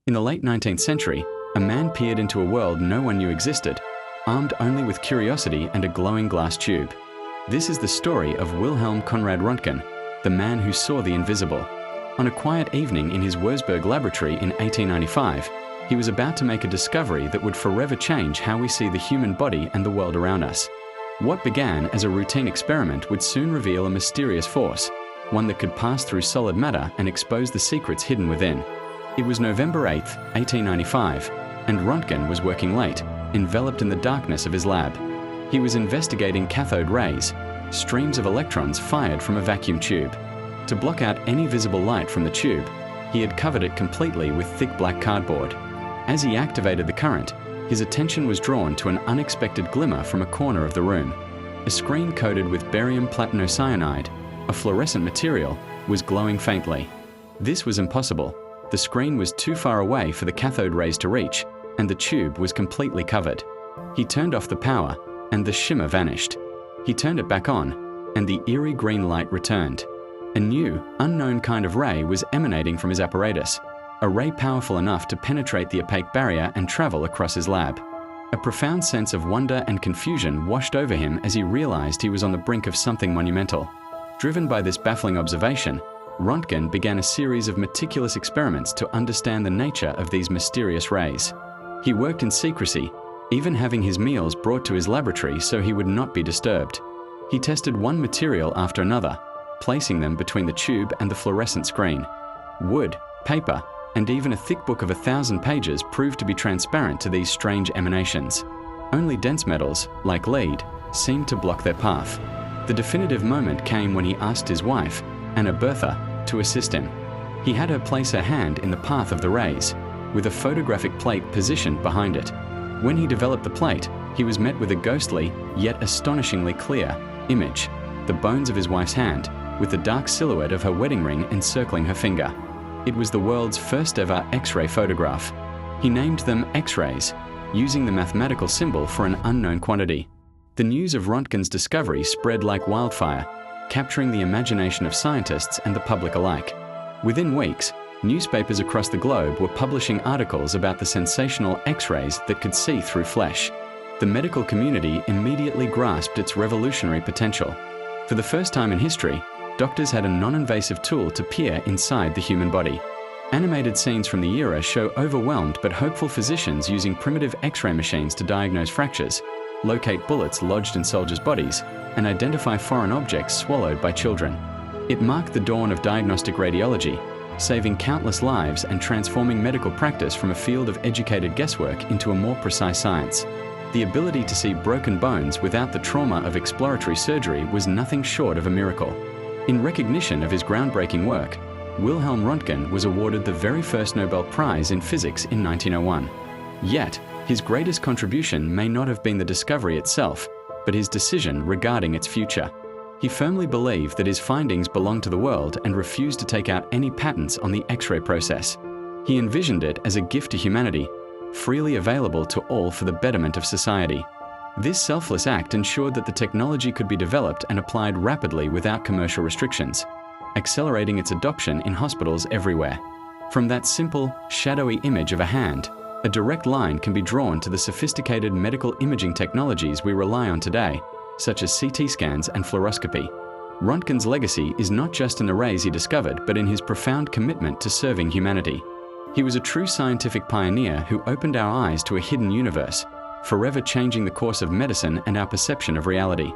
In the late 19th century, a man peered into a world no one knew existed, armed only with curiosity and a glowing glass tube. This is the story of Wilhelm Conrad Röntgen, the man who saw the invisible. On a quiet evening in his Wurzburg laboratory in 1895, he was about to make a discovery that would forever change how we see the human body and the world around us. What began as a routine experiment would soon reveal a mysterious force, one that could pass through solid matter and expose the secrets hidden within. It was November 8, 1895, and Röntgen was working late, enveloped in the darkness of his lab. He was investigating cathode rays, streams of electrons fired from a vacuum tube. To block out any visible light from the tube, he had covered it completely with thick black cardboard. As he activated the current, his attention was drawn to an unexpected glimmer from a corner of the room. A screen coated with barium platinocyanide, a fluorescent material, was glowing faintly. This was impossible. The screen was too far away for the cathode rays to reach, and the tube was completely covered. He turned off the power, and the shimmer vanished. He turned it back on, and the eerie green light returned. A new, unknown kind of ray was emanating from his apparatus, a ray powerful enough to penetrate the opaque barrier and travel across his lab. A profound sense of wonder and confusion washed over him as he realized he was on the brink of something monumental. Driven by this baffling observation, Röntgen began a series of meticulous experiments to understand the nature of these mysterious rays. He worked in secrecy, even having his meals brought to his laboratory so he would not be disturbed. He tested one material after another, placing them between the tube and the fluorescent screen. Wood, paper, and even a thick book of 1,000 pages proved to be transparent to these strange emanations. Only dense metals, like lead, seemed to block their path. The definitive moment came when he asked his wife, Anna Bertha, to assist him. He had her place her hand in the path of the rays, with a photographic plate positioned behind it. When he developed the plate, he was met with a ghostly, yet astonishingly clear, image, the bones of his wife's hand, with the dark silhouette of her wedding ring encircling her finger. It was the world's first ever X-ray photograph. He named them X-rays, using the mathematical symbol for an unknown quantity. The news of Röntgen's discovery spread like wildfire, capturing the imagination of scientists and the public alike. Within weeks, newspapers across the globe were publishing articles about the sensational X-rays that could see through flesh. The medical community immediately grasped its revolutionary potential. For the first time in history, doctors had a non-invasive tool to peer inside the human body. Animated scenes from the era show overwhelmed but hopeful physicians using primitive X-ray machines to diagnose fractures, locate bullets lodged in soldiers' bodies, and identify foreign objects swallowed by children. It marked the dawn of diagnostic radiology, saving countless lives and transforming medical practice from a field of educated guesswork into a more precise science. The ability to see broken bones without the trauma of exploratory surgery was nothing short of a miracle. In recognition of his groundbreaking work, Wilhelm Röntgen was awarded the very first Nobel Prize in physics in 1901. Yet, his greatest contribution may not have been the discovery itself, but his decision regarding its future. He firmly believed that his findings belonged to the world and refused to take out any patents on the X-ray process. He envisioned it as a gift to humanity, freely available to all for the betterment of society. This selfless act ensured that the technology could be developed and applied rapidly without commercial restrictions, accelerating its adoption in hospitals everywhere. From that simple, shadowy image of a hand, a direct line can be drawn to the sophisticated medical imaging technologies we rely on today, such as CT scans and fluoroscopy. Röntgen's legacy is not just in the rays he discovered, but in his profound commitment to serving humanity. He was a true scientific pioneer who opened our eyes to a hidden universe, forever changing the course of medicine and our perception of reality.